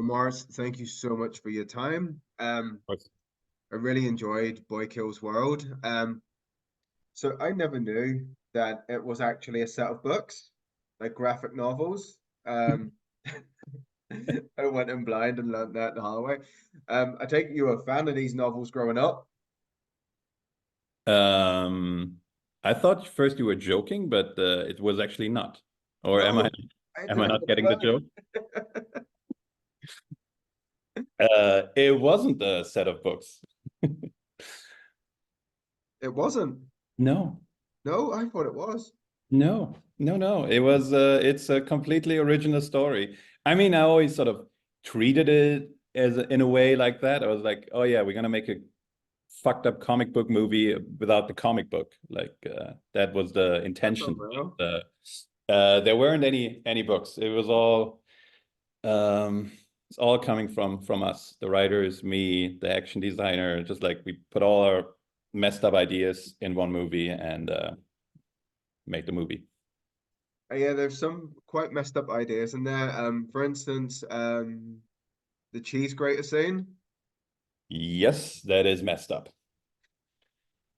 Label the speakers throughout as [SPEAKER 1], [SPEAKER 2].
[SPEAKER 1] Moritz, thank you so much for your time.
[SPEAKER 2] But,
[SPEAKER 1] I really enjoyed Boy Kills World. So I never knew that it was actually a set of books, like graphic novels. Um, I went in blind and learned that the hard way. I take it you were a fan of these novels growing up.
[SPEAKER 2] um, I thought first you were joking, but it was actually not. Or am I
[SPEAKER 1] No, I
[SPEAKER 2] am I
[SPEAKER 1] didn't have
[SPEAKER 2] not
[SPEAKER 1] a
[SPEAKER 2] getting the
[SPEAKER 1] clue.
[SPEAKER 2] joke? It wasn't a set of books.
[SPEAKER 1] It wasn't.
[SPEAKER 2] No,
[SPEAKER 1] No, I thought it was.
[SPEAKER 2] no. It's a completely original story. I mean, I always sort of treated it in a way like that. I was like, oh yeah, we're gonna make a fucked up comic book movie without the comic book. Like that was the
[SPEAKER 1] That's
[SPEAKER 2] intention.
[SPEAKER 1] unreal.
[SPEAKER 2] There weren't any books. It was all it's all coming from us, the writers, me, the action designer. Just like we put all our messed up ideas in one movie and make the movie.
[SPEAKER 1] Yeah, there's some quite messed up ideas in there. For instance, the cheese grater scene.
[SPEAKER 2] Yes, that is messed up.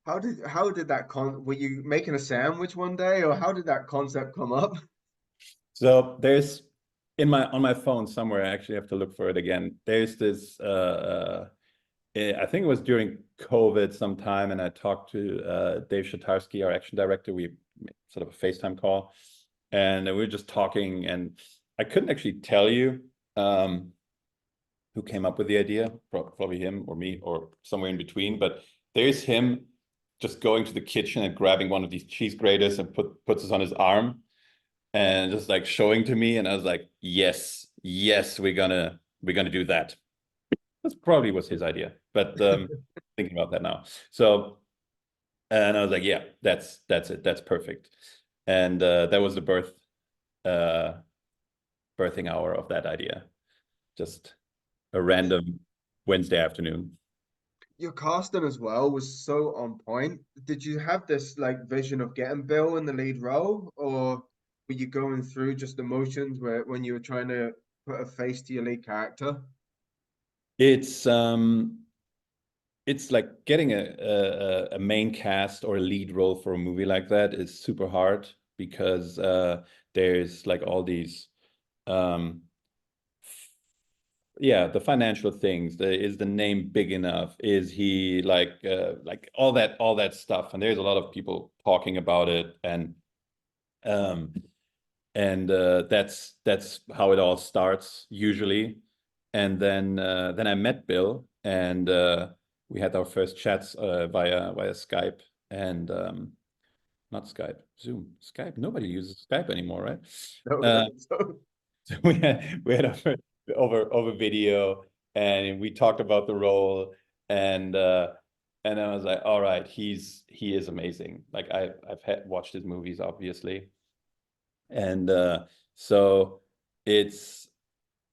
[SPEAKER 1] How did that were you making a sandwich one day, or how did that concept come up?
[SPEAKER 2] So there's in my on my phone somewhere. I actually have to look for it again. There's this. I think it was during COVID sometime, and I talked to Dave Shatarsky, our action director. We made sort of a FaceTime call, and we were just talking. And I couldn't actually tell you who came up with the idea. Probably him or me or somewhere in between. But there's him just going to the kitchen and grabbing one of these cheese graters and puts it on his arm and just like showing to me, and I was like, yes, we're gonna do that. That probably was his idea, but thinking about that now. So, and I was like, yeah, that's it, that's perfect. And that was the uh, birthing hour of that idea. Just a random Wednesday afternoon.
[SPEAKER 1] Your casting as well was so on point. Did you have this like vision of getting Bill in the lead role, or were you going through just emotions where when you were trying to put a face to your lead character?
[SPEAKER 2] It's it's like getting a main cast or a lead role for a movie like that is super hard because there's like all these um yeah, the financial things. Is the name big enough? Is he like all that stuff? And there's a lot of people talking about it, um that's how it all starts usually. And then I met Bill, and we had our first chats via Skype and not Skype, Zoom, Skype. Nobody uses Skype anymore, right?
[SPEAKER 1] No, I
[SPEAKER 2] Uh,
[SPEAKER 1] think so.
[SPEAKER 2] so we had over video, and we talked about the role, and and I was like, all right, he is amazing. Like watched his movies, obviously, and so it's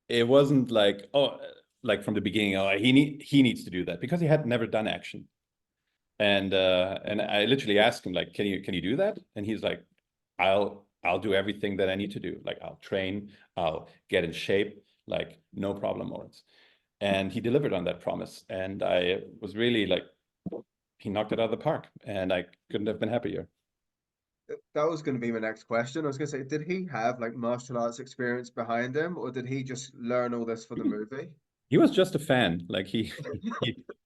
[SPEAKER 2] it wasn't like, oh, like from the beginning, oh, he needs to do that, because he had never done action. And I literally asked him, like, can you do that? And he's like, I'll do everything that I need to do. Like, I'll train, I'll get in shape, like, no problem, Moritz. And he delivered on that promise. And I was really like, he knocked it out of the park, and I couldn't have been happier.
[SPEAKER 1] That was going to be my next question. I was going to say, did he have like martial arts experience behind him, or did he just learn all this for the movie?
[SPEAKER 2] He was just a fan. Like he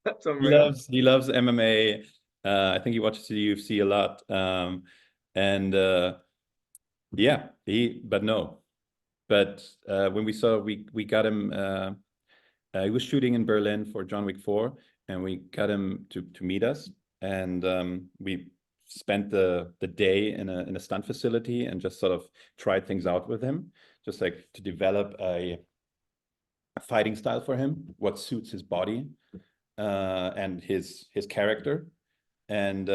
[SPEAKER 1] That's
[SPEAKER 2] he
[SPEAKER 1] unreal.
[SPEAKER 2] loves MMA. I think he watches the UFC a lot. And yeah, but no. But when we got him, he was shooting in Berlin for John Wick 4, and we got him to meet us, and we spent the day in a stunt facility and just sort of tried things out with him, just like to develop a fighting style for him, what suits his body and his character. And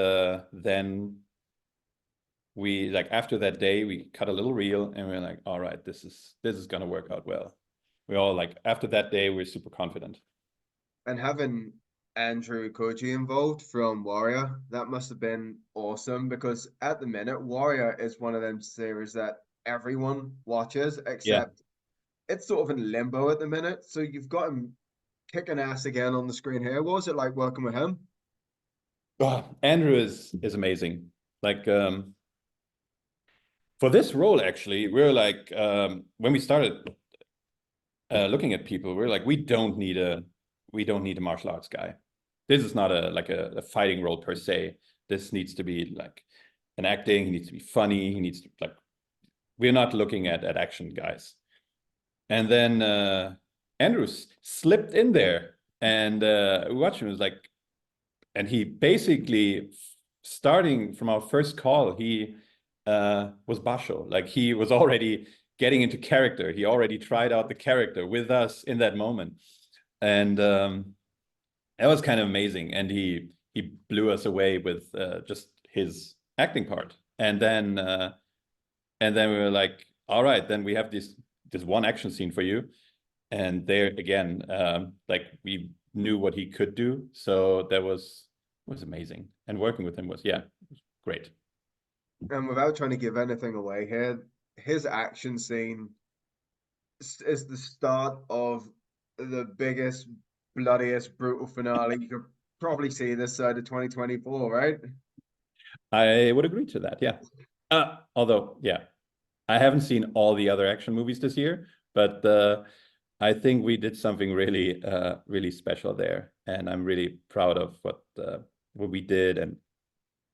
[SPEAKER 2] then we, like, after that day, we cut a little reel, and we are like, all right, this is gonna work out well. We all, like, after that day, we're super confident.
[SPEAKER 1] And having Andrew Koji involved from Warrior, that must have been awesome because at the minute, Warrior is one of them series that everyone watches
[SPEAKER 2] Yeah.
[SPEAKER 1] except it's sort of in limbo at the minute. So you've got him kicking ass again on the screen here. What was it like working with him?
[SPEAKER 2] Oh, Andrew is amazing. Like for this role, actually, we're like when we started looking at people, we're like, we don't need a martial arts guy. This is not a fighting role per se. This needs to be like an acting. He needs to be funny. He needs to like. We're not looking at action guys. And then Andrews slipped in there, and we watched him. It was like, and he basically starting from our first call, he was Basho. Like he was already getting into character. He already tried out the character with us in that moment, and that was kind of amazing. And he blew us away with just his acting part. And then we were like, all right, then we have this one action scene for you. And there again, like we knew what he could do, so that was amazing. And working with him was great.
[SPEAKER 1] And without trying to give anything away here, his action scene is the start of the biggest, bloodiest, brutal finale you could probably see this side of 2024, right?
[SPEAKER 2] I would agree to that. Yeah. Although, yeah, I haven't seen all the other action movies this year, but I think we did something really, really special there, and I'm really proud of what we did and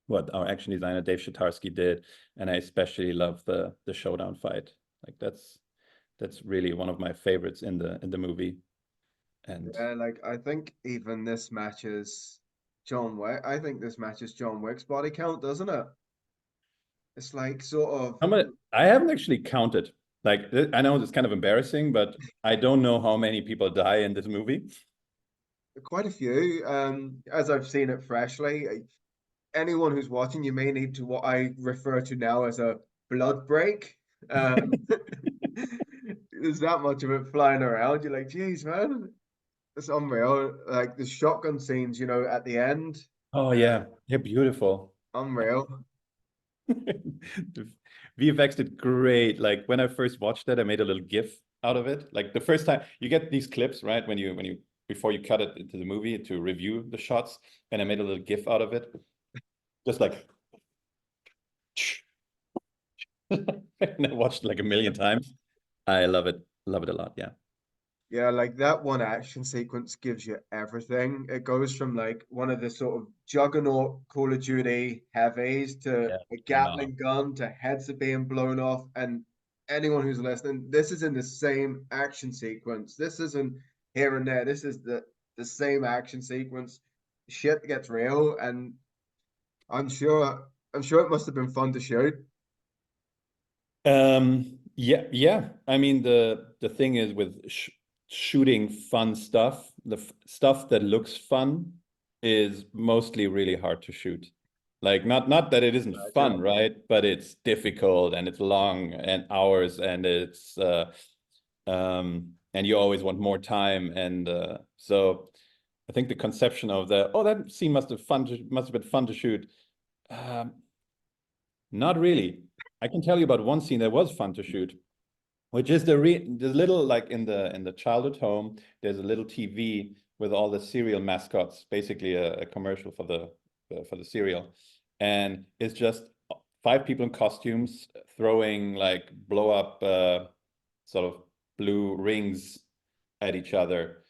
[SPEAKER 2] what our action designer Dave Shatarsky did, and I especially love the showdown fight. Like that's really one of my favorites in the movie. And
[SPEAKER 1] Yeah, like I think even this matches John Wick. I think this matches John Wick's body count, doesn't it? It's like sort of
[SPEAKER 2] how much I haven't actually counted. Like I know it's kind of embarrassing, but I don't know how many people die in this movie.
[SPEAKER 1] quite a few. As I've seen it freshly, anyone who's watching, you may need to what I refer to now as a blood break. Um, there's that much of it flying around. You're like, geez, man, it's unreal. Like the shotgun scenes, at the end,
[SPEAKER 2] Oh
[SPEAKER 1] uh,
[SPEAKER 2] yeah, they're beautiful.
[SPEAKER 1] unreal.
[SPEAKER 2] The VFX did great. Like when I first watched it, I made a little GIF out of it. Like the first time you get these clips, right? When you before you cut it into the movie to review the shots, and I made a little GIF out of it, just like and I watched it like a million times. I love it a lot. Yeah,
[SPEAKER 1] Yeah, like that one action sequence gives you everything. It goes from like one of the sort of juggernaut Call of Duty heavies to
[SPEAKER 2] yeah,
[SPEAKER 1] a
[SPEAKER 2] I know.
[SPEAKER 1] Gatling gun to heads are being blown off. And anyone who's listening, this is in the same action sequence. This isn't here and there. This is the same action sequence. Shit gets real, and I'm sure it must have been fun to shoot.
[SPEAKER 2] Yeah. I mean, the thing is with shooting fun stuff, stuff that looks fun is mostly really hard to shoot. Like not that it isn't fun,
[SPEAKER 1] Imagine.
[SPEAKER 2] right? But it's difficult and it's long and hours and it's and you always want more time and so I think the conception of that scene must have been fun to shoot. Um, Not really. I can tell you about one scene that was fun to shoot, which is the little like in the childhood home. There's a little TV with all the cereal mascots, basically a commercial for the cereal, and it's just five people in costumes throwing like blow up sort of blue rings at each other,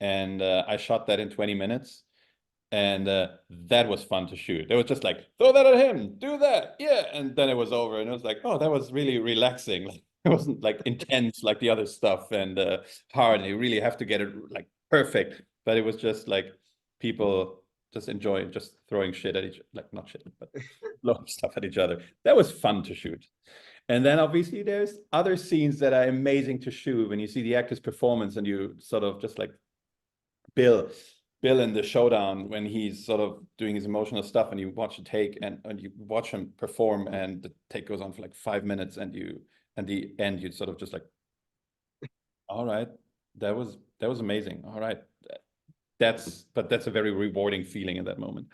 [SPEAKER 2] and I shot that in 20 minutes and that was fun to shoot. It was just like throw that at him, do that, yeah, and then it was over, and it was like, oh, that was really relaxing. Like it wasn't like intense like the other stuff and hard. And you really have to get it like perfect, but it was just like people just enjoying just throwing shit at each like not shit, but blowing stuff at each other. That was fun to shoot. And then obviously there's other scenes that are amazing to shoot when you see the actor's performance and you sort of just like Bill, Bill in the showdown when he's sort of doing his emotional stuff and you watch the take and you watch him perform and the take goes on for like 5 minutes and the end you sort of just like, all right, that was amazing. All right. That's a very rewarding feeling in that moment.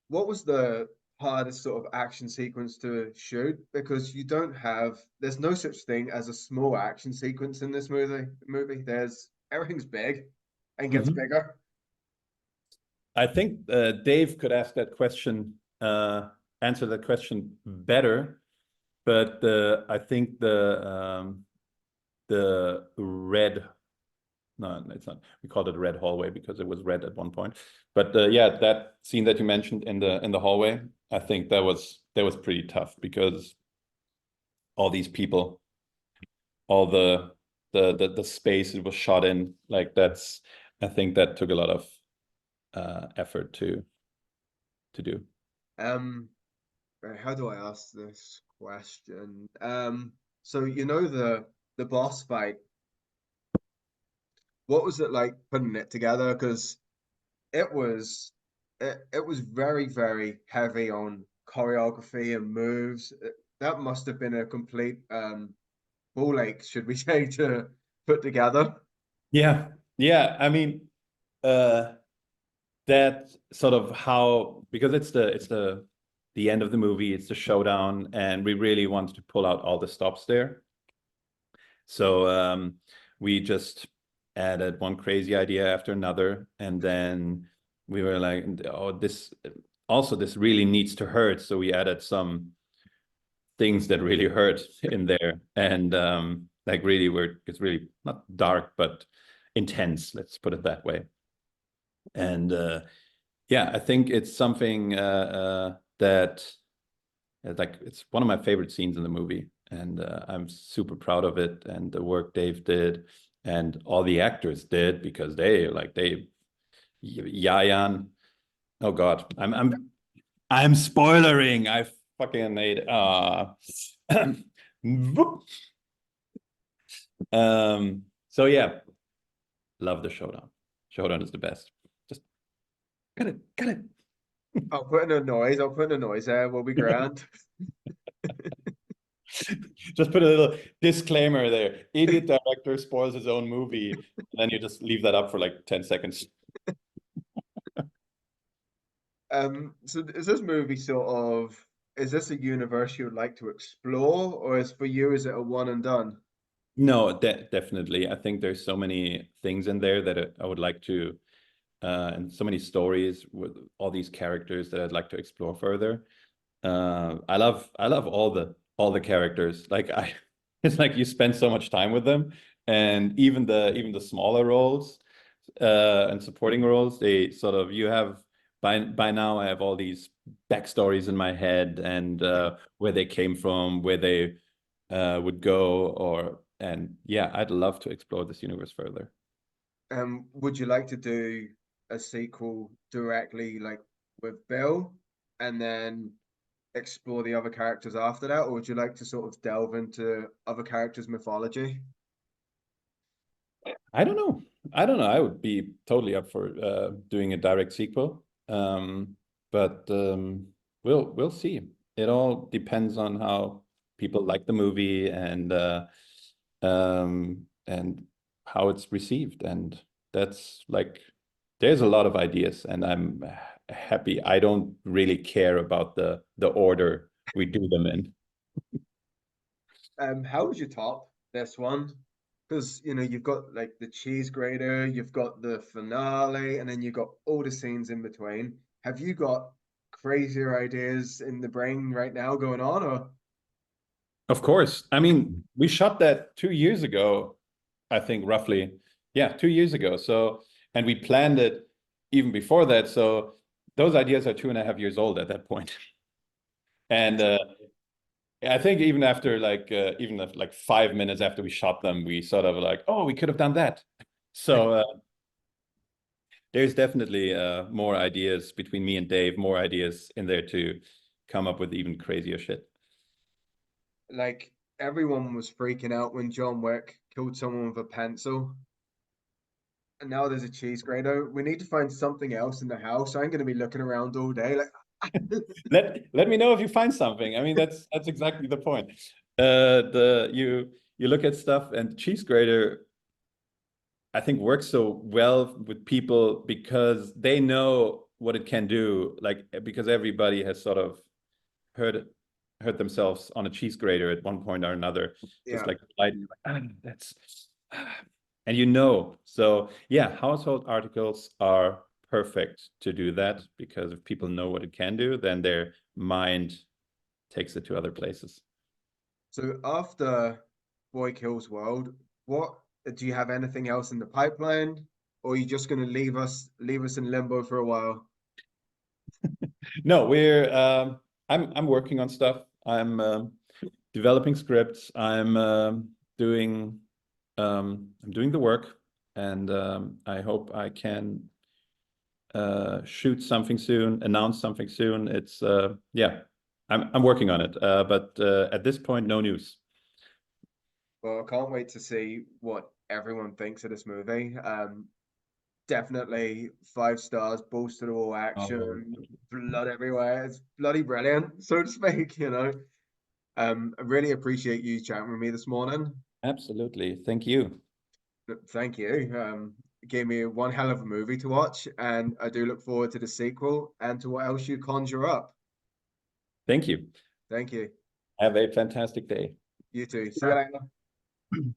[SPEAKER 1] What was the hardest sort of action sequence to shoot because you don't have there's no such thing as a small action sequence in this movie. There's everything's big and gets
[SPEAKER 2] Mhm.
[SPEAKER 1] bigger.
[SPEAKER 2] I think Dave could ask that question, answer that question better, but I think the red, no, it's not. We called it red hallway because it was red at one point. But yeah, that scene that you mentioned in the hallway, I think that was pretty tough because all these people, all the space it was shot in, like that's, I think that took a lot of effort to do.
[SPEAKER 1] Um how do I ask this question? So you know the boss fight, what was it like putting it together? Because it was very, very heavy on choreography and moves. That must have been a complete ball ache, should we say, to put together.
[SPEAKER 2] Yeah, yeah. I mean, uh, that sort of how, because it's the end of the movie, it's the showdown, and we really wanted to pull out all the stops there. So we just added one crazy idea after another, and then we were like, oh, this really needs to hurt. So we added some things that really hurt in there, and like really, it's really not dark, but intense. Let's put it that way. And yeah, I think it's something that like it's one of my favorite scenes in the movie, and I'm super proud of it and the work Dave did and all the actors did because they Yayan. Oh God, I'm spoilering. I fucking made so yeah, love the showdown. Showdown is the best. Just got it.
[SPEAKER 1] I'll put in a noise there, will be grand.
[SPEAKER 2] Just put a little disclaimer there. Idiot director spoils his own movie, and then you just leave that up for like 10 seconds.
[SPEAKER 1] So is this movie sort of is this a universe you would like to explore, or is for you is it a one and done?
[SPEAKER 2] No, definitely. I think there's so many things in there that I would like to, and so many stories with all these characters that I'd like to explore further. I love all the characters. Like it's like you spend so much time with them, and even the smaller roles, and supporting roles, they sort of you have by now I have all these backstories in my head and where they came from, where they would go, or and yeah, I'd love to explore this universe further.
[SPEAKER 1] Would you like to do a sequel directly like with Bill and then explore the other characters after that, or would you like to sort of delve into other characters' mythology?
[SPEAKER 2] I don't know. I don't know. I would be totally up for doing a direct sequel. But we'll see. It all depends on how people like the movie and how it's received. And that's like there's a lot of ideas, and I'm happy. I don't really care about the order we do them in.
[SPEAKER 1] How would you top this one? Because you know you've got like the cheese grater, you've got the finale, and then you've got all the scenes in between. Have you got crazier ideas in the brain right now going on, or
[SPEAKER 2] Of course. I mean, we shot that 2 years ago, I think roughly. Yeah, 2 years ago. So, and we planned it even before that. So those ideas are 2.5 years old at that point. And I think even after like 5 minutes after we shot them, we sort of like, oh, we could have done that. So there's definitely more ideas between me and Dave, more ideas in there to come up with even crazier shit.
[SPEAKER 1] like everyone was freaking out when John Wick killed someone with a pencil, and now there's a cheese grater. We need to find something else in the house. I'm going to be looking around all day, like.
[SPEAKER 2] Let me know if you find something. I mean, that's exactly the point. The you look at stuff, and cheese grater I think works so well with people because they know what it can do, like because everybody has sort of hurt themselves on a cheese grater at one point or another, just
[SPEAKER 1] Yeah.
[SPEAKER 2] like that's and you know, so yeah, household articles are perfect to do that, because if people know what it can do, then their mind takes it to other places.
[SPEAKER 1] So after Boy Kills World, what do you have anything else in the pipeline, or are you just going to leave us in limbo for a while?
[SPEAKER 2] No, we're I'm working on stuff. I'm developing scripts. I'm doing the work, and I hope I can shoot something soon, announce something soon. It's yeah, I'm working on it. But at this point, no news.
[SPEAKER 1] Well, I can't wait to see what everyone thinks of this movie. Definitely 5 stars, balls to the wall
[SPEAKER 2] Oh,
[SPEAKER 1] action, blood everywhere. It's bloody brilliant, so to speak, you know. I really appreciate you chatting with me this morning.
[SPEAKER 2] absolutely. Thank you.
[SPEAKER 1] Thank you. Gave me one hell of a movie to watch, and I do look forward to the sequel and to what else you conjure up.
[SPEAKER 2] Thank you.
[SPEAKER 1] Thank you.
[SPEAKER 2] Have a fantastic day.
[SPEAKER 1] You too. See you later.